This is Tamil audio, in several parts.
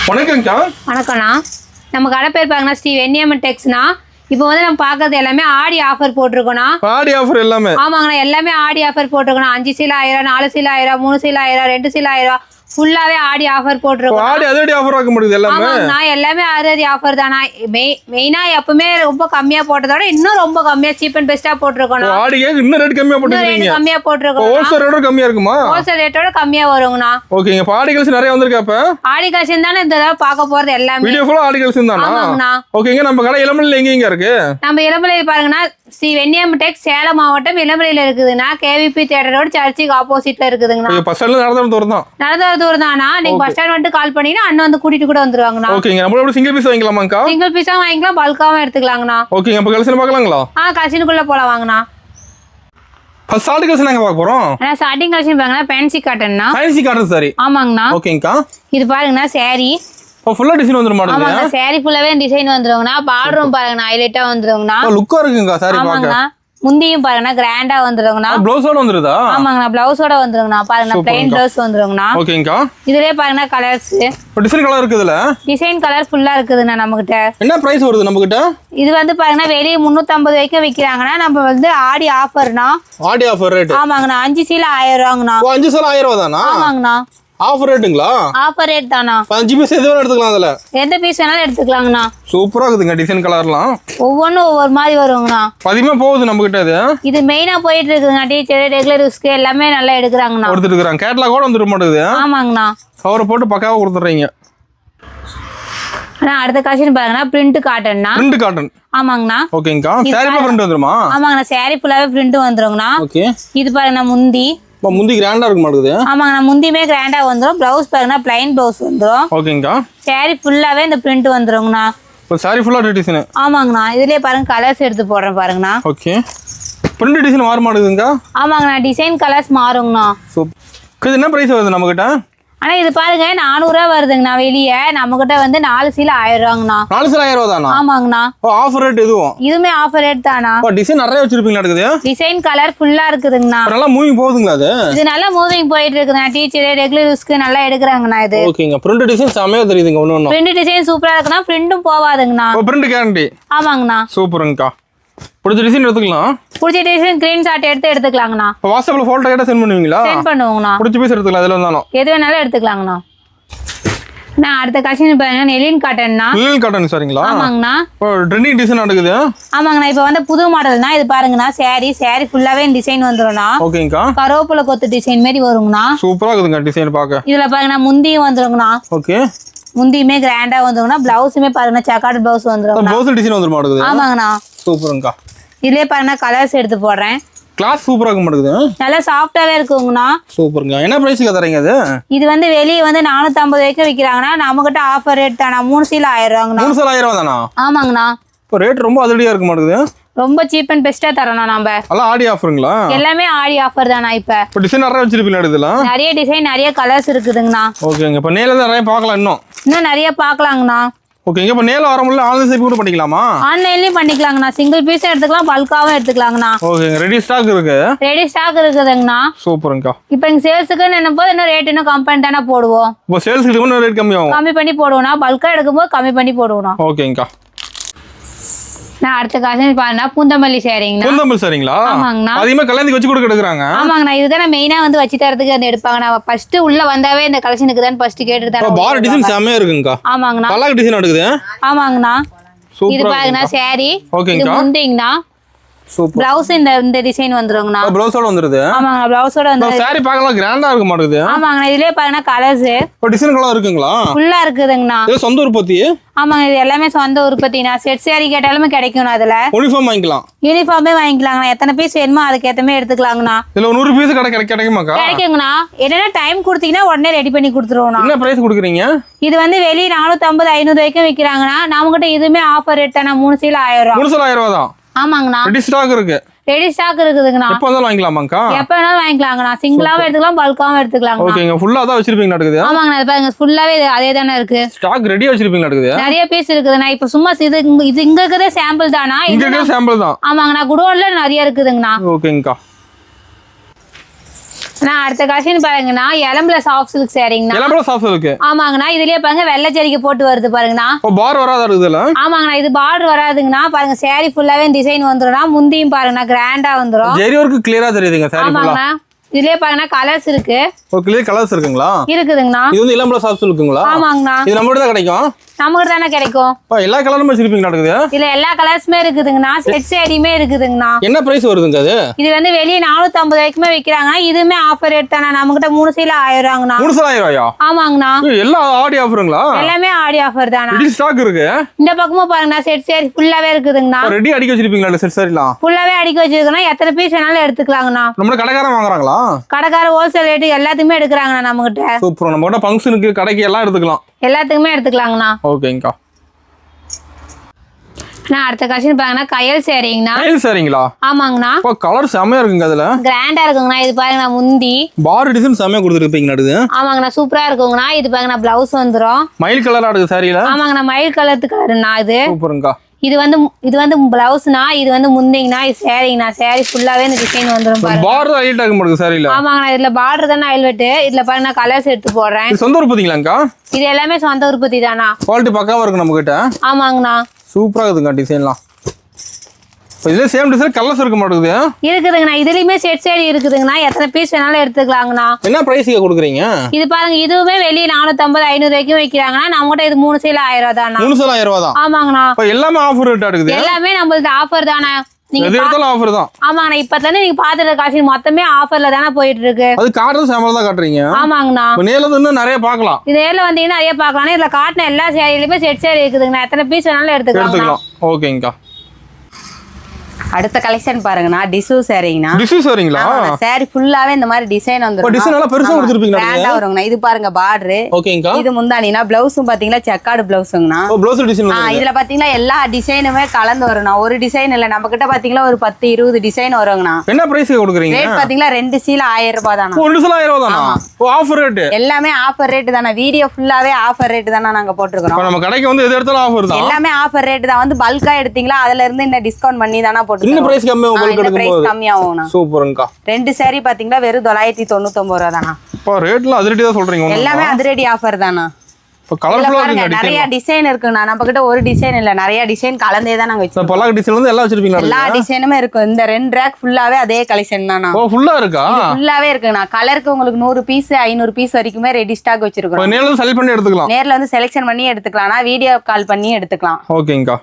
வணக்கம்க்கா. வணக்கம்ண்ணா. நம்ம கடை பேர் பாருங்கன்னா ஸ்ரீ வெண்ணியம்மன் டெக்ஸ்னா. இப்போ வந்து நம்ம பார்க்கறது எல்லாமே ஆடி ஆஃபர் போட்டிருக்கோண்ணா. ஆடி ஆஃபர் எல்லாமே? ஆமாங்கண்ணா, எல்லாமே ஆடி ஆஃபர் போட்டிருக்கோண்ணா. 5 சீலை 1000, 4 சீலை 1000, 3 சீலை 1000, 2 சீலை 1000, ஃபுல்லாவே ஆடி ஆஃபர் போட்டிருக்கோம். ஆடி அதடி ஆஃபர் ஆக முடியுது எல்லாமே? ஆமாங்கண்ணா, எல்லாமே அதடி ஆஃபர் தானா. மெயினா எப்பவுமே ரொம்ப கம்மியா போட்டதோட இன்னும் ரொம்ப கம்மியா சீப் அண்ட் பெஸ்டா போட்டிருக்கோம். ஆடியே இன்னும் ரேட் கம்மியா போட்டுருக்கீங்க? கம்மியா போட்டிருக்கோம். ஹோல்சேல் ரேட்டோட கம்மியா இருக்குமா? ஹோல்சேல் ரேட்டோட கம்மியா வருங்கண்ணா. ஓகேங்க. இப்ப ஆடி கலெக்ஷன் நிறைய வந்திருக்கு. அப்ப ஆடி கலெக்ஷன் தானே இந்த தடவை பார்க்க போறது எல்லாமே. வீடியோ ஃபுல்லா ஆடி கலெக்ஷன் தானா? ஆமாங்கண்ணா. ஓகேங்க. நம்ம கடை இளமலையில எங்க இருக்கு? நம்ம இளமலையில பாருங்கன்னா ஸ்ரீ வெண்ணியம்மன் டெக்ஸ் சேலம் மாவட்டம் இளமலையில இருக்குதுன்னா. கேவிபி தியேட்டரோட சர்ச்சுக்கு ஆப்போசிட்ல இருக்குதுங்கண்ணா. பஸ் ஸ்டாண்ட்ல நடந்து தூரம் தான். நடந்து தூரம் தானா. நீங்க பஸ் ஸ்டாண்ட் வந்து கால் பண்ணீங்கன்னா அண்ணன் வந்து கூட்டிட்டு கூட வந்துருவாங்கண்ணா. ஓகேங்க. நம்மளோட சிங்கிள் பீஸ் வாங்கிக்கலாமாக்கா? சிங்கிள் பீஸா வாங்கிக்கலாம், பல்காவும் எடுத்துக்கலாங்கண்ணா. ஓகேங்க. அப்ப கலெக்ஷன் பார்க்கலாங்களா? கலெக்ஷனுக்குள்ள போலாம் வாங்கண்ணா. ஃபர்ஸ்ட் ஆடி கலெக்ஷன் நாங்க பார்க்க போறோம். ஸ்டார்டிங் கலெக்ஷன் பாருங்கன்னா ஃபேன்சி காட்டன்னா. Fancy cotton sari. ஆமாங்கண்ணா. ஓகேங்கா. இது பாருங்கண்ணா சாரி. ஃபுல்லா டிசைன் வந்துரும் மாடல். ஆமாங்க, சாரி ஃபுல்லாவே டிசைன் வந்துருங்கண்ணா. பார்டரும் பாருங்கண்ணா ஹைலைட்டா வந்துருங்கண்ணா. லுக்கா இருக்குங்க சாரி பார்க்க. ஆமாங்கண்ணா. முந்தியும் பாருங்கண்ணா கிராண்டா வந்துருங்கண்ணா. ப்ளவுஸோட வந்துருதா? ஆமாங்கண்ணா, ப்ளவுஸோட வந்துருங்கண்ணா. பாருங்கண்ணா பிளைன் ப்ளவுஸ் வந்துருங்கண்ணா. ஓகேங்கா. இதுலயே பாருங்கண்ணா கலர்ஸ். டிசைன் கலர் இருக்குதுல? டிசைன் கலர் ஃபுல்லா இருக்குதுண்ணா நம்ம கிட்ட. என்ன பிரைஸ் வருது நம்ம கிட்ட? இது வந்து பாருங்கன்னா வெளியே 350 வரைக்கும் விற்கிறாங்கன்னா, நம்ம வந்து ஆடி ஆஃபர்னா. ஆடி ஆஃபர் ரேட்? ஆமாங்கண்ணா. 5 சீலை 1000 ரூபாங்கண்ணா. 5 சீலை 1000 ரூபா தானா? ஆமாங்கண்ணா. ஆஃபர் ரேட்டுங்களா? ஆஃபர் ரேட் தானா. 5 பீஸ் எது வேணா எடுத்துக்கலாம் அதுல? எந்த பீஸ் வேணாலும் எடுத்துக்கலாங்கண்ணா. சூப்பரா இருக்குதுங்க டிசைன் கலர்லாம். ஒவ்வொன்றும் ஒவ்வொரு மாதிரி வருங்கண்ணா. அதிகமா போகுது நம்ம கிட்ட. அது இது மெயினா போயிட்டு இருக்குதுங்க. டீச்சர் ரெகுலர் யூஸ்க்கு எல்லாமே நல்லா எடுக்கிறாங்கண்ணா. கொடுத்துட்டு இருக்காங்க. கேட்லாக் கூட வந்துட மாட்டேங்குது. ஆமாங்கண்ணா. கவரை போட்டு பக்காவா கொடுத்துறீங்க. அடுத்த கலெக்ஷன் பாருங்கன்னா பிரிண்ட் காட்டன்னா. Print cotton? ஆமாங்கண்ணா. ஓகேங்கா. சாரி பிரிண்ட் வந்துருமா? ஆமாங்கண்ணா, சாரி ஃபுல்லாவே பிரிண்ட் வந்துருங்கண்ணா. ஓகே. இது பாருங்கண்ணா முந்தி. முந்தி கிராண்டா இருக்க மாட்டேங்குது. ஆமாங்கண்ணா, முந்தியுமே கிராண்டா வந்துரும். பிளவுஸ் பாருங்கண்ணா பிளைன் பிளவுஸ் வந்துரும். ஓகேங்கா. சாரி ஃபுல்லாவே இந்த பிரிண்ட் வந்துருங்கண்ணா. இப்போ சாரி ஃபுல்லா டிசைன்? ஆமாங்கண்ணா. இதுலயே பாருங்க கலர்ஸ் எடுத்து போடுறேன் பாருங்கண்ணா. ஓகே. பிரிண்ட் டிசைன் மாற மாட்டேங்குதுங்க? ஆமாங்கண்ணா, டிசைன் கலர்ஸ் மாறுங்கண்ணா. சூப்பர். இது என்ன பிரைஸ் வருது நம்ம கிட்ட? ஆனா இது பாருங்க 400 ரூபா வருதுங்கண்ணா. வெளியே நம்ம கிட்ட வந்து 4 சீலை 1000 ரூபாங்கண்ணா. 4 சீலை 1000 ரூபா தானா? ஆமாங்கண்ணா. ஆஃபர் ரேட் எதுவும்? இதுமே ஆஃபர் ரேட் தானா. டிசைன் நிறைய வச்சிருப்பீங்களா? இருக்குது டிசைன் கலர் ஃபுல்லா இருக்குதுங்கண்ணா. நல்லா மூவிங் போகுதுங்களா? அது இது நல்லா மூவிங் போயிட்டு இருக்குண்ணா. டீச்சர் ரெகுலர் யூஸ்க்கு நல்லா எடுக்கிறாங்கண்ணா. இது ஓகேங்க. பிரிண்ட் டிசைன் செமையா தெரியுதுங்க. ஒண்ணு பிரிண்ட் டிசைன் சூப்பரா இருக்குண்ணா. பிரிண்டும் போவாதுங்கண்ணா. Print guarantee? ஆமாங்கண்ணா. சூப்பருங்கக்கா. பிடிச்ச டிசைன் எடுத்துக்கலாம். பிடிச்ச டிசைன் ஸ்கிரீன் ஷாட் எடுத்துக்கலாங்கண்ணா. வாட்ஸ்அப்ல போட்டோ கேட்டா சென்ட் பண்ணுவீங்களா? சென்ட் பண்ணுவோங்கண்ணா. பிடிச்ச பீஸ் எடுத்துக்கலாம். எதுல இருந்தாலும் எது வேணாலும் எடுத்துக்கலாங்கண்ணா. அடுத்த கலெக்ஷன் பாருங்க நெலின் காட்டன்னா. நெலின் காட்டன் சரிங்களா? ஆமாங்கண்ணா. ட்ரெண்டிங் டிசைன் நடக்குது. ஆமாங்கண்ணா. இப்போ வந்து புது மாடல்னா இது பாருங்கண்ணா. சாரி ஃபுல்லாவே டிசைன் வந்துரும்ண்ணா. ஓகேங்கா. கரோப்புல கொத்து டிசைன் மாதிரி வருங்கண்ணா. சூப்பரா இருக்குதுங்க டிசைன் பார்க்க. இதுல பாருங்கண்ணா முந்தியும் வந்துருங்கண்ணா. ஓகே. முந்தியுமே கிராண்டா வந்துருங்கண்ணா. பிளவுஸுமே பாருங்கண்ணா சக்கார்ட் பிளவுஸ் வந்துருங்கண்ணா. ப்ளவுஸ் டிசைன் வந்துரும் மாட்டேங்குது. ஆமாங்கண்ணா. சூப்பருங்கக்கா. இதுலயே பாருங்கண்ணா கலர்ஸ் எடுத்து போடுறேன். கிளாஸ் சூப்பரா இருக்க மாட்டேங்குது. நல்லா சாஃப்டாவே இருக்குங்கண்ணா. சூப்பருங்க. என்ன பிரைஸ்க்கு தரீங்க அது? இது வந்து வெளியே வந்து 450 வரைக்கும் விற்கிறாங்கன்னா, நம்ம கிட்ட ஆஃபர் ரேட் தானா. 3 சீலை 1000 ரூபாங்கண்ணா. 3 சீலை 1000 ரூபா தானா? ஆமாங்கண்ணா. இப்போ ரேட் ரொம்ப அதிகமா இருக்க மாட்டேங்குது. ரொம்ப சீப் அண்ட் பெஸ்டா தரணும் நம்ம. எல்லாம் ஆடி ஆஃபருங்களா? எல்லாமே ஆடி ஆஃபர் தானா. இப்போ டிசைன் நிறைய வச்சிருப்பீங்களா? இதுல நிறைய டிசைன் நிறைய கலர்ஸ் இருக்குதுங்கண்ணா. ஓகேங்க. இப்போ நேர்ல நிறைய பார்க்கலாம். இன்னும் நிறைய பார்க்கலாங்கண்ணா. ஓகேங்க. இப்போ நேர்ல வர முடியல ஆன்லைன் ஷாப்பிங் கூட பண்ணிக்கலாமா? ஆன்லைன்லயும் பண்ணிக்கலாங்கண்ணா. சிங்கிள் பீஸ் எடுத்துக்கலாம், பல்காவும் எடுத்துக்கலாங்கண்ணா. ஓகேங்க. ரெடி ஸ்டாக் இருக்கு? ரெடி ஸ்டாக் இருக்குதுங்கண்ணா. சூப்பருங்கக்கா. இப்போ எங்க சேல்ஸுக்கு என்னும்போது இன்னும் ரேட் இன்னும் கம்பெனி தானே போடுவோம். இப்போ சேல்ஸ்க்கு இன்னும் ரேட் கம்மியாகும்? கம்மி பண்ணி போடுவோம்னா. பல்கா எடுக்கும்போது கம்மி பண்ணி போடுவோம். ஓகேங்கக்கா. அடுத்த காசு பாருங்க பூந்தமல்லி சாரிங்கண்ணா. பூந்தமல்லி சாரிங்களா? ஆமாங்கண்ணா. அதிகமா கல்யாணத்துக்கு வச்சு கொடுக்க எடுக்கிறாங்க. ஆமாங்கண்ணா. இதுதான் மெயினா வந்து வச்சு தரதுக்கு அந்த எடுப்பாங்கண்ணா. ஃபர்ஸ்ட் உள்ள வந்தாவே இந்த கலெக்ஷனுக்கு தான் ஃபர்ஸ்ட் கேட்டுட்டு தான். பார் டிசைன் செமையா இருக்குங்கக்கா. ஆமாங்கண்ணா. கலர் டிசைன் எடுக்குது. ஆமாங்கண்ணா. இது சூப்பரா பாருங்கண்ணா சாரி. ஓகேங்கக்கா. இது முந்திங்கண்ணா. சூப்பர். பிளவுஸ் இந்த டிசைன் வந்துருங்கண்ணா. பிளவுஸோட வந்துருது. ஆமாங்கண்ணா. பிளவுஸோட வந்து சாரி பார்க்கலாம் கிராண்டா இருக்க மாட்டேங்குது. ஆமாங்கண்ணா. இதுலயே பாருங்கண்ணா கலர்ஸ் டிசைன் கலர் இருக்குங்களா? ஃபுல்லா இருக்குதுங்கண்ணா. இது சொந்த உற்பத்தி? ஆமாங்க. இது எல்லாமே சொந்த உற்பத்தினா. செட் சாரி கேட்டாலுமே கிடைக்கும். அதுல யூனிஃபார்ம் வாங்கிக்கலாம். யூனிஃபார்மே வாங்கிக்கலாங்கண்ணா. எத்தனை பீஸ் வேணுமோ அதுக்கு ஏத்தமே எடுத்துக்கலாங்கண்ணா. இதுல 100 பீஸ் கிடைக்குமாக்கா? கிடைக்குங்கண்ணா. என்னன்னா டைம் கொடுத்தீங்கன்னா உடனே ரெடி பண்ணி கொடுத்துருவோம். என்ன பிரைஸ் கொடுக்குறீங்க? இது வந்து வெளியே 450 500 வரைக்கும் விற்கிறாங்கண்ணா. நம்ம கிட்ட இதுமே ஆஃபர் ரேட் தானே. 3 சீலை 1000 ரூபா. 3 சீலை 1000 ரூபா தான்? ஆமாங்கண்ணா. ரெடி ஸ்டாக் இருக்கு. ரெடி ஸ்டாக் இருக்குதுங்கண்ணா. எப்போ வந்தாலும் வாங்கிக்கலாமாக்கா? எப்போ வேணாலும் வாங்கிக்கலாங்கண்ணா. சிங்கிளாவும் எடுத்துக்கலாம், பல்காவும் எடுத்துக்கலாம். ஓகேங்க. ஃபுல்லா தான் வச்சிருப்பீங்க நடக்குது? ஆமாங்கண்ணா. அது பாருங்க ஃபுல்லாவே அதே தானே இருக்கு. ஸ்டாக் ரெடியா வச்சிருப்பீங்க நடக்குது? நிறைய பீஸ் இருக்குதுண்ணா. இப்போ சும்மா இது இங்க இருக்கிறதே சாம்பிள் தானா. இங்க இருக்கிற சாம்பிள் தான். ஆமாங்கண்ணா. குடோன்ல நிறைய இருக்குதுங்கண்ணா. ஓகேங்கக்கா. நான் அடுத்த கலெக்ஷன் பாருங்கண்ணா எலம்புல சாஃப்ட் சில்க் சாரிங்கண்ணா. எலம்புல சாஃப்ட் சில்க். ஆமாங்கண்ணா இதுலயே பாருங்க வெள்ளை ஜரிகை போட்டு வருது பாருங்கண்ணா. இப்போ பார் வராதா இருக்குதுல? ஆமாங்கண்ணா இது பார்டர் வராதுங்கண்ணா. பாருங்க சாரி ஃபுல்லாவே டிசைன் வந்துரும்னா முந்தியும் பாருங்கண்ணா கிராண்டா வந்துரும். ஜரி ஒர்க் கிளியரா தெரியுதுங்க சாரி ஃபுல்லா. ஆமாங்கண்ணா இதுலயே பாருங்கண்ணா கலர்ஸ் இருக்கு. ஓ கிளியர் கலர்ஸ் இருக்குங்களா? இருக்குதுங்கண்ணா. இது வந்து இளம்பல சாஃப்ட் சில்க்குங்களா? ஆமாங்கண்ணா இது நம்ம கிட்ட தான் கிடைக்கும். நமக்கு தானே கிடைக்கும். இப்போ எல்லா கலருமே வச்சிருப்பீங்க நடக்குது. இதுல எல்லா கலர்ஸுமே இருக்குதுங்கண்ணா. செட் சாரியுமே இருக்குதுங்கண்ணா. என்ன பிரைஸ் வருதுங்க அது? இது வந்து வெளியே 450 ரூபாய்க்குமே விற்கிறாங்க. இதுவுமே ஆஃபர் ரேட் தானே. நம்ம கிட்ட 3 சீல 1000 ரூபாங்கண்ணா. 3 சீல 1000 ரூபாயா? ஆமாங்கண்ணா. எல்லாம் ஆடி ஆஃபருங்களா? எல்லாமே ஆடி ஆஃபர் தானா. ரெடி ஸ்டாக் இருக்கு. இந்த பக்கமும் பாருங்கண்ணா செட் சாரி ஃபுல்லாவே இருக்குதுங்கண்ணா. ரெடி அடிக்க வச்சிருப்பீங்களா செட் சாரிலாம்? ஃபுல்லாவே அடிக்க வச்சிருக்கோம்னா எத்தனை பீஸ் வேணாலும் எடுத்துக்கலாங்கண்ணா. நம்ம கடைக்காரன் வாங்குறாங்களா? கடைக்கார ஹோல்சேல் ரேட் எல்லாத்துக்குமே எடுக்கிறாங்கண்ணா நம்ம கிட்ட. சூப்பர். நம்ம கிட்ட ஃபங்க்ஷனுக்கு கடைக்கு எல்லாம் எடுத்துக்கலாம். எல்லாத்துக்குமே எடுத்துக்கலாங்கண்ணா. ஓகேங்கா. நான் அடுத்த கலெக்ஷன் பாருங்கண்ணா கயல் சாரிங்கண்ணா. கயல் சாரிங்களா? ஆமாங்கண்ணா. இப்போ கலர் செமையா இருக்குங்க. அதுல கிராண்டா இருக்குங்கண்ணா. இது பாருங்கண்ணா முந்தி பார் டிசைன் செமையா கொடுத்துருப்பீங்க நடுது. ஆமாங்கண்ணா சூப்பரா இருக்குங்கண்ணா. இது பாருங்கண்ணா பிளவுஸ் வந்துரும். மயில் கலரா இருக்கு சாரியில. ஆமாங்கண்ணா மயில் கலர் கலருண்ணா. இது சூப்பருங்கா. இது வந்து பிளவுஸ்னா இது வந்து முந்திங்கண்ணா. இது சாரிங்கண்ணா. சாரி ஃபுல்லாவே இந்த டிசைன் வந்துரும் பாருங்க. பார்டர் ஹைலைட் ஆக மாட்டேங்குது சாரியில. ஆமாங்கண்ணா இதுல பார்டர் தானே ஹைலைட். இதுல பாருங்க கலர்ஸ் எடுத்து போடுறேன். இது சொந்த உற்பத்திங்களாங்கா? இது எல்லாமே சொந்த உற்பத்தி தானா. குவாலிட்டி பக்காவா இருக்கு நம்ம கிட்ட. ஆமாங்கண்ணா சூப்பரா இருக்குங்க டிசைன்லாம். இதுல சேம் டிசைன் கலர்ஸ் இருக்க மாட்டேங்குது. இருக்குதுங்கண்ணா. இதுலயுமே செட் சாரி இருக்குதுங்கண்ணா. எத்தனை பீஸ் வேணாலும் எடுத்துக்கலாங்கண்ணா. என்ன பிரைஸ்க்கு கொடுக்குறீங்க? இது பாருங்க இதுவுமே வெளியே 450 500 ரூபாய்க்கும் வைக்கிறாங்கன்னா நம்ம கிட்ட இது 3 சீல 1000 ரூபா தானா. 3 சீல 1000 ரூபா தான். ஆமாங்கண்ணா. இப்போ எல்லாமே ஆஃபர் ரேட்டா இருக்குது. எல்லாமே நம்மளுக்கு ஆஃபர் தானா. நீங்க எது எடுத்தாலும் ஆஃபர் தான். ஆமாங்கண்ணா இப்பத்துல இருந்து நீங்க பாத்துற காசு மொத்தமே ஆஃபர்ல தானே போயிட்டு இருக்கு. அது காட்டுறது சாம்பிள் தான் காட்டுறீங்க. ஆமாங்கண்ணா. நேர்ல இன்னும் நிறைய பார்க்கலாம். இது நேர்ல வந்தீங்கன்னா நிறைய பார்க்கலாம். இதுல காட்டின எல்லா சேரிலுமே செட் சேரி இருக்குதுங்கண்ணா. எத்தனை பீஸ் வேணாலும் எடுத்துக்கலாம். ஓகேங்கா. அடுத்த கலெக்ஷன் பாருங்கண்ணா டிசு சாரிங்கண்ணா. டிசு சாரிங்களா? சாரி ஃபுல்லாவே இந்த மாதிரி டிசைன் வந்துரும். டிசைன் எல்லாம் பெருசா கொடுத்திருப்பீங்க. கிராண்டா வருங்கண்ணா. இது பாருங்க பார்டர். ஓகேங்கா. இது முந்தானினா ப்ளவுஸும் பாத்தீங்களா செக்கார்டு ப்ளவுஸ்ங்கண்ணா. ஓ ப்ளவுஸ் டிசைன் வந்து. இதுல பாத்தீங்களா எல்லா டிசைனுமே கலந்து வரும்ண்ணா. ஒரு டிசைன் இல்ல நம்ம கிட்ட பாத்தீங்களா ஒரு 10 20 டிசைன் வருங்கண்ணா. என்ன பிரைஸ்க்கு கொடுக்குறீங்க? ரேட் பாத்தீங்களா 2 சீல 1000 ரூபாய் தானா. 2 சீல 1000 ரூபாய் தானா? ஓ ஆஃபர் ரேட். எல்லாமே ஆஃபர் ரேட் தானா. வீடியோ ஃபுல்லாவே ஆஃபர் ரேட் தானா நாங்க போட்டுருக்கோம். நம்ம கடைக்கு வந்து எது எடுத்தாலும் ஆஃபர் தான். எல்லாமே ஆஃபர் ரேட் தான். வந்து பல்கா எடுத்தீங்களா அதுல இருந்து இந்த டிஸ்கவுண்ட் பண்ணி தானா போட்டுருக்கோம். இன்னும் பிரைஸ் கம்மி உங்களுக்கு இந்த பிரைஸ் கம்மியாகும்ண்ணா. சூப்பர்ங்கா. 2 சாரி பாத்தீங்களா வெறும் 999 ரூபாய் தானா. இப்போ ரேட்ல அதிரடி தான் சொல்றீங்க. எல்லாமே அதிரடி ஆஃபர் தானா. இப்போ கலர்ஃபுல்லா இருக்கு. நிறைய டிசைன் இருக்குண்ணா. நம்ம கிட்ட ஒரு டிசைன் இல்ல நிறைய டிசைன் கலந்தே தான் நாங்க வச்சிருக்கோம். பல டிசைன் வந்து எல்லாம் வச்சிருப்பீங்களா? எல்லா டிசைனுமே இருக்கும். இந்த 2 ரேக் ஃபுல்லாவே அதே கலெக்ஷன் தானா. ஓ ஃபுல்லா இருக்கா? ஃபுல்லாவே இருக்குண்ணா. கலருக்கு உங்களுக்கு 100 பீஸ் 500 பீஸ் வரைக்குமே ரெடி ஸ்டாக் வச்சிருக்கோம். நேர்ல வந்து செலக்ட் பண்ணி எடுத்துக்கலாம். நேர்ல வந்து செலக்ஷன் பண்ணி எடுத்துக்கலாம்னா வீடியோ கால் பண்ணி எடுத்துக்கலாம். ஓகேங்கா.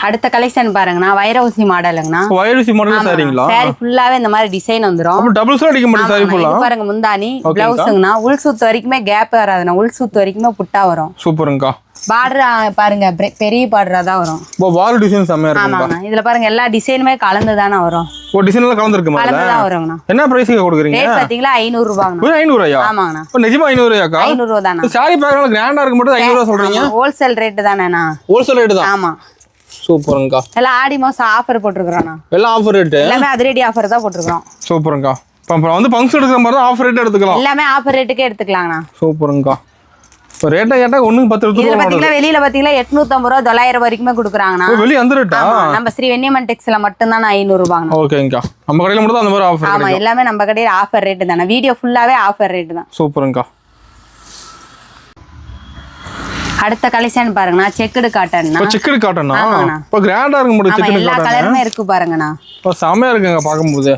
அடுத்த கலெக்ஷன் பாருங்கண்ணா வைரவுசி மாடலுங்கண்ணா. வைரவுசி மாடல் சாரிங்களா? சாரி ஃபுல்லாவே இந்த மாதிரி டிசைன் வந்துரும். அப்ப டபுள் சைடு அடிக்க முடியும் சாரி ஃபுல்லா. இது பாருங்க முந்தானி ப்ளவுஸ்ங்கண்ணா. உள் சுத்து வரைக்குமே கேப் வராதுண்ணா. உள் சுத்து வரைக்குமே புட்டா வரும். சூப்பர்ங்கா. பார்டர் பாருங்க பெரிய பார்டரா தான் வரும். ஓ வால் டிசைன் செமையா இருக்குங்க. ஆமாங்க. இதுல பாருங்க எல்லா டிசைனுமே கலந்து தானே வரும். ஓ டிசைன் எல்லாம் கலந்து இருக்கு. கலந்து தான் வரும்ண்ணா. என்ன பிரைஸ்க்கு கொடுக்குறீங்க? ரேட் பாத்தீங்களா 500 ரூபாய்ங்க. 500 ரூபாயா? ஆமாங்கண்ணா. ஓ நிஜமா 500 ரூபாயாக்கா? 500 ரூபாய் தானா. சாரி பார்க்கறதுல கிராண்டா இருக்கு மட்டும் 500 ரூபாய் சொல்றீங்க. ஹோல்சேல் ரேட் தானேண்ணா. ஹோல்சேல் ரேட் தான். ஆமா. சூப்பர்ங்கா. எல்லாம் ஆடி மாசம் ஆஃபர் போட்டுருக்கோம்ண்ணா. எல்லாம் ஆஃபர் ரேட். எல்லாமே அதிரடி ஆஃபர் தான் போட்டுருக்கோம். சூப்பர்ங்கா. இப்போ வந்து ஃபங்க்ஷன் எடுக்கிற மாதிரி தான் ஆஃபர் ரேட் எடுத்துக்கலாம். எல்லாமே ஆஃபர் ரேட்டுக்கே எடுத்துக்கலாங்கண்ணா. சூப்பர்ங்கா. இப்போ ரேட்டா கேட்டா 1 10 இது பாத்தீங்களா வெளியில பாத்தீங்களா 850 ரூபாய் 900 வரைக்குமே கொடுக்குறாங்கண்ணா. வெளிய அந்த ரேட்டா? நம்ம ஸ்ரீ வெண்ணியம்மன் டெக்ஸ்ல மட்டும் தான் 500 ரூபாய்ங்க. ஓகேங்கா. நம்ம கடையில மட்டும் அந்த மாதிரி ஆஃபர். ஆமா எல்லாமே நம்ம கடையில ஆஃபர் ரேட் தானே. வீடியோ ஃபுல்லாவே ஆஃபர் ரேட் தான். சூப்பர்ங்கா. அடுத்த கலெக்ஷன் பாருங்கண்ணா செக்குடு காட்டன்னா. செக்குடு காட்டனா? இப்போ கிராண்டா இருக்கு மட்டும் செக்குடு காட்டன். எல்லா கலருமே இருக்கு பாருங்கண்ணா. இப்போ செமையா இருக்குங்க பாக்கும்போது.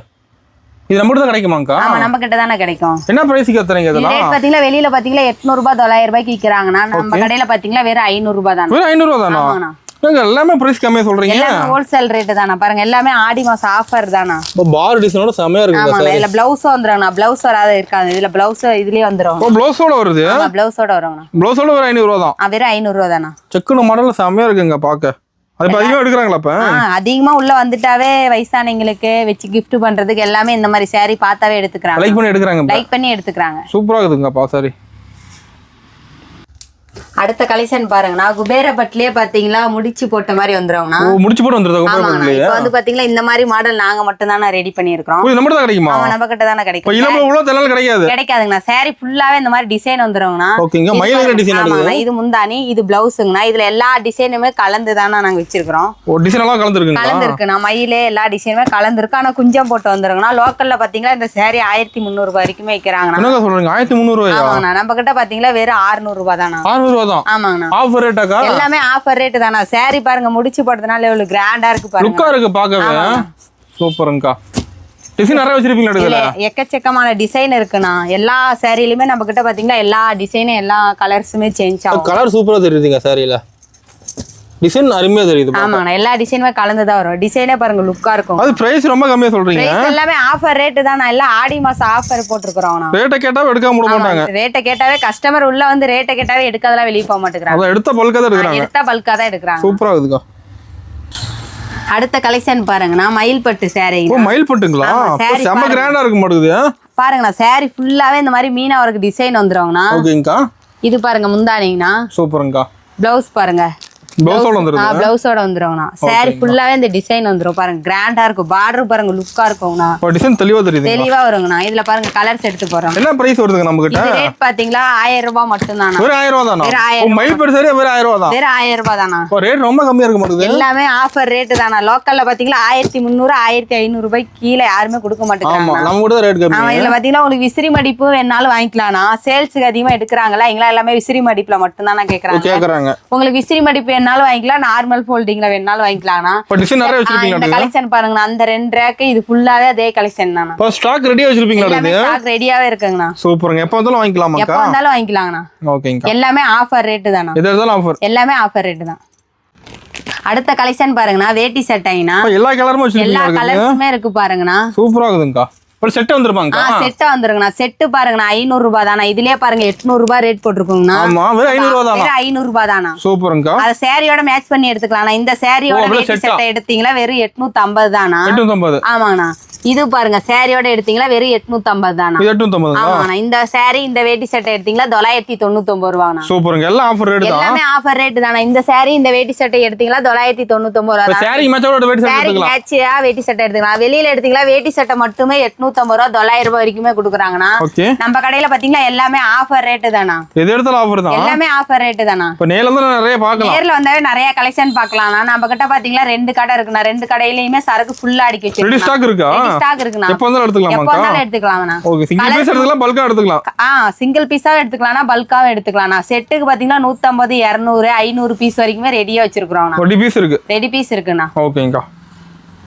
இது நம்ம கிட்ட தான் கிடைக்குமாங்கா? ஆமா நம்ம கிட்ட தானே கிடைக்கும். என்ன பிரைஸ்க்கு ஏத்துறீங்க இதெல்லாம்? ரேட் பாத்தீங்களா வெளியில பாத்தீங்களா 800 ரூபாய் 900 ரூபாய்க்கு விக்கிறாங்கண்ணா. நம்ம கடையில பாத்தீங்களா வெறும் 500 ரூபாய் தானா. வெறும் 500 ரூபாய் தானா? நீங்க எல்லாமே பிரைஸ் கம்மியா சொல்றீங்க. எல்லாமே ஹோல்சேல் ரேட் தானா. பாருங்க எல்லாமே ஆடி மாசம் ஆஃபர் தானா. இப்போ பார் டிசைனோட செமையா இருக்குங்க சார். ஆமா இதுல ப்ளவுஸ் வந்துறங்கண்ணா. ப்ளவுஸ் வராத இருக்காது. இதுல ப்ளவுஸ் இதுலயே வந்துரும். ஓ ப்ளவுஸோட வருது. ஆமா ப்ளவுஸோட வரும்ண்ணா. ப்ளவுஸோட வெறும் 500 ரூபாய் தான். வெறும் 500 ரூபாய் தானா. செக்குடு மாடல்ல செமையா இருக்குங்க பாக்க. அது அதிகமா எடுக்கறாங்களா அப்ப? அதிகமா உள்ள வந்துட்டாவே வயசானவங்களுக்கு வெச்சு gift பண்றதுக்கு எல்லாமே இந்த மாதிரி saree பார்த்தாவே எடுத்துக்கறாங்க. லைக் பண்ணி எடுக்கறாங்க. லைக் பண்ணி எடுத்துக்கறாங்க. சூப்பரா இருக்குதுங்க பா சாரி. அடுத்த கலெக்ஷன் பாருங்கண்ணா குபேர பட்லயே பாத்தீங்களா முடிச்சு போட்ட மாதிரி வந்துருவாங்கண்ணா. ஓ முடிச்சு போட்டு வந்துருதா ஆமாங்கண்ணா. இப்போ வந்து பாத்தீங்களா இந்த மாதிரி மாடல் நாங்க மட்டும் தானே ரெடி பண்ணிருக்கோம். இது நம்ம தான் கிடைக்குமா? ஆமா நம்ம கிட்ட தானே கிடைக்கும். இப்போ இளம உள்ள தெல்லாம் கிடைக்காது. கிடைக்காதுங்கண்ணா. saree ஃபுல்லாவே இந்த மாதிரி டிசைன் வந்துருவாங்கண்ணா. ஓகேங்க. மயிலற டிசைன் ஆமாங்கண்ணா. இது முந்தானி, இது பிளவுஸ்ங்கண்ணா. இதுல எல்லா டிசைனுமே கலந்து தானே நாங்க வச்சிருக்கோம். ஓ டிசைன் எல்லாம் கலந்துருக்குங்களா? கலந்துருக்குண்ணா. மயிலே எல்லா டிசைனுமே கலந்துருக்கு. ஆனா குஞ்சம் போட்டு வந்துருங்கண்ணா. லோக்கல்ல பாத்தீங்களா இந்த saree 1300 ரூபாய் வரைக்குமே விற்கிறாங்கண்ணா. என்ன சொல்றீங்க? 1300 ரூபாயா? ஆமாங்கண்ணா. நம்ம கிட்ட பாத்தீங்களா வெறும் 600 ரூபாய் தானா? 600 ரூபாய் தான். ஆமாங்கண்ணா. ஆஃபர் ரேட்டாக்கா? எல்லாமே ஆஃபர் ரேட் தானா. saree பாருங்க முடிச்சு போடுறதுனால எவ்வளவு கிராண்டா இருக்கு பாருங்க. லுக்கா இருக்கு பார்க்கவே. சூப்பர்ங்கா. டிசைன் நிறைய வச்சிருப்பீங்களா இதுல? எக்கச்சக்கமான டிசைன் இருக்குண்ணா. எல்லா சாரிலயுமே நம்ம கிட்ட பாத்தீங்கன்னா எல்லா டிசைனும் எல்லா கலர்ஸுமே சேஞ்ச் ஆகும். கலர் சூப்பரா தெரியுதுங்க சாரில. டிசைன் அருமையா தெரியுது. ஆமாண்ணா. எல்லா டிசைனுமே கலந்து தான் வரும். டிசைனே பாருங்க லுக்கா இருக்கும். அது பிரைஸ் ரொம்ப கம்மியா சொல்றீங்க. பிரைஸ் எல்லாமே ஆஃபர் ரேட் தானா. எல்லாம் ஆடி மாசம் ஆஃபர் போட்டுருக்கோம்ண்ணா. ரேட்ட கேட்டா எடுக்காம விட மாட்டாங்க. ரேட்ட கேட்டாவே கஸ்டமர் உள்ள வந்து ரேட்ட கேட்டாவே எடுக்காதெல்லாம் வெளிய போக மாட்டேங்கிறாங்க. அத எடுத்த பல்கா தான் எடுக்கறாங்க. எடுத்த பல்கா தான் எடுக்கறாங்க. சூப்பரா இருக்குங்க. அடுத்த கலெக்ஷன் பாருங்கண்ணா மயில் பட்டு saree. ஓ மயில் பட்டுங்களா? செம கிராண்டா இருக்கு மாட்டுது. பாருங்கண்ணா saree ஃபுல்லாவே இந்த மாதிரி மீனா ஒர்க் டிசைன் வந்துருவாங்கண்ணா. ஓகேங்கா. இது பாருங்க முந்தானிங்கண்ணா. சூப்பர்ங்கா. பிளவுஸ் பாருங்க. பிளவுஸோட வந்துருது. பிளவுஸோட வந்துருங்கண்ணா. saree ஃபுல்லாவே இந்த டிசைன் வந்துரும். பாருங்க கிராண்டா இருக்கும். பார்டர் பாருங்க லுக்கா இருக்கும்ண்ணா. ஓ டிசைன் தெளிவா தெரியுது. தெளிவா வருங்கண்ணா. இதுல பாருங்க கலர்ஸ் எடுத்து போறோம். என்ன பிரைஸ் வருதுங்க நம்ம கிட்ட? இது ரேட் பாத்தீங்களா 1000 ரூபாய் மட்டும் தானா. வெறும் 1000 ரூபாய் தானா? வெறும் 1000 ஓ மயில் பட்டு சரியா வெறும் 1000 ரூபாய் தான். வெறும் 1000 ரூபாய் தானா. ஓ ரேட் ரொம்ப கம்மியா இருக்க மாட்டுது. எல்லாமே ஆஃபர் ரேட் தானா. லோக்கல்ல பாத்தீங்களா 1300 1500 ரூபாய் கீழ யாருமே கொடுக்க மாட்டேங்கிறாங்க. ஆமா நம்ம கூட ரேட் கம்மி. ஆமா இதுல பாத்தீங்கன்னா உங்களுக்கு விசிறி மடிப்பு வேணாலும் வாங்கிக்கலாம்னா. சேல்ஸ்க்கு அதிகமா எடுக்கறாங்களா எங்களா எல்லாமே விசிறி மடிப்புல மட்டும் தானா கேக்குறாங்க. உங்களுக்கு விசிறி மடிப்பு வேணாலும் வாங்கிக்கலாம். நார்மல் ஃபோல்டிங்ல வேணாலும் வாங்கிக்கலாம்னா. இப்போ டிசைன் நிறைய வச்சிருக்கீங்க. இந்த கலெக்ஷன் பாருங்க. அந்த 2 ரேக் இது ஃபுல்லாவே அதே கலெக்ஷன் தானா. இப்போ ஸ்டாக் ரெடியா வச்சிருப்பீங்களா? எல்லாமே ஸ்டாக் ரெடியாவே இருக்குங்கண்ணா. சூப்பர்ங்க. எப்ப வந்தாலும் வாங்கிக்கலாமா? எப்ப வந்தாலும் வாங்கிக்கலாம்ண்ணா. ஓகேங்க. எல்லாமே ஆஃபர் ரேட் தானா. எது எடுத்தாலும் ஆஃபர். எல்லாமே ஆஃபர் ரேட் தான். அடுத்த கலெக்ஷன் பாருங்கண்ணா வேட்டி சட்டைனா. எல்லா கலருமே வச்சிருக்கீங்க. எல்லா கலர்ஸுமே இருக்கு பாருங்கண்ணா. சூப்பரா இருக்குதுங்கா. ஒரு செட் வந்துருப்பாங்க. செட் வந்துருங்கண்ணா. செட் பாருங்கண்ணா 500 ரூபாய் தானா. இதுலயே பாருங்க 800 ரூபாய் ரேட் போட்டுருக்கோங்கண்ணா. ஆமா வெறும் 500 ரூபாய் தானா. வெறும் 500 ரூபாய் தானா. சூப்பர்ங்கா. அத சாரியோட மேட்ச் பண்ணி எடுத்துக்கலாம். இந்த சாரியோட வேட்டி சட்டை எடுத்தீங்களா வெறும் 850 தானா. 850. ஆமாங்கண்ணா. இது பாருங்க சாரியோட எடுத்தீங்களா வெறும் 850 தானா. 850. ஆமாண்ணா. இந்த சாரி இந்த வேட்டி சட்டை எடுத்தீங்களா 999 ரூபாய்ண்ணா. சூப்பர்ங்க. எல்லாம் ஆஃபர் ரேட் தான். எல்லாமே ஆஃபர் ரேட் தானா. இந்த சாரி இந்த வேட்டி சட்டை எடுத்தீங்களா 999 ரூபாய். சாரி மேட்சோட வேட்டி சட்டை எடுத்துக்கலாம். மேட்சியா வேட்டி சட்டை எடுத்துக்கலாம். வெளியில எடுத்தீங்களா வேட்டி சட்டை மட்டுமே 850 ரூபாய் 900 ரூபாய் வரைக்குமே கொடுக்குறாங்கண்ணா. ஓகே. நம்ம கடையில பாத்தீங்களா எல்லாமே ஆஃபர் ரேட் தானா. எது எடுத்தாலும் ஆஃபர் தான். எல்லாமே ஆஃபர் ரேட் தானா. இப்போ நேர்ல வந்து நிறைய பார்க்கலாம். நேர்ல வந்தாவே நிறைய கலெக்ஷன் பார்க்கலாம்னா. நம்ம கிட்ட பாத்தீங்களா 2 கடை இருக்குண்ணா. 2 கடையிலயுமே சரக்கு ஃபுல்லா அடுக்கி வச்சிருக்கோம். ரெடி ஸ்டாக் இருக்கா? ரெடி ஸ்டாக் இருக்குண்ணா. எப்போ வந்தாலும் எடுத்துக்கலாமா? எப்போ வந்தாலும் எடுத்துக்கலாம்ண்ணா. ஓகே. சிங்கிள் பீஸ் எடுத்துக்கலாம், பல்கா எடுத்துக்கலாம். சிங்கிள் பீஸாவும் எடுத்துக்கலாம்னா பல்காவும் எடுத்துக்கலாம்ண்ணா. செட்டுக்கு பாத்தீங்கன்னா 150 200 500 பீஸ் வரைக்குமே ரெடியா வச்சிருக்கோம்ண்ணா. ரெடி பீஸ் இருக்கு. ரெடி பீஸ் இருக்குண்ணா. ஓகேங்கா.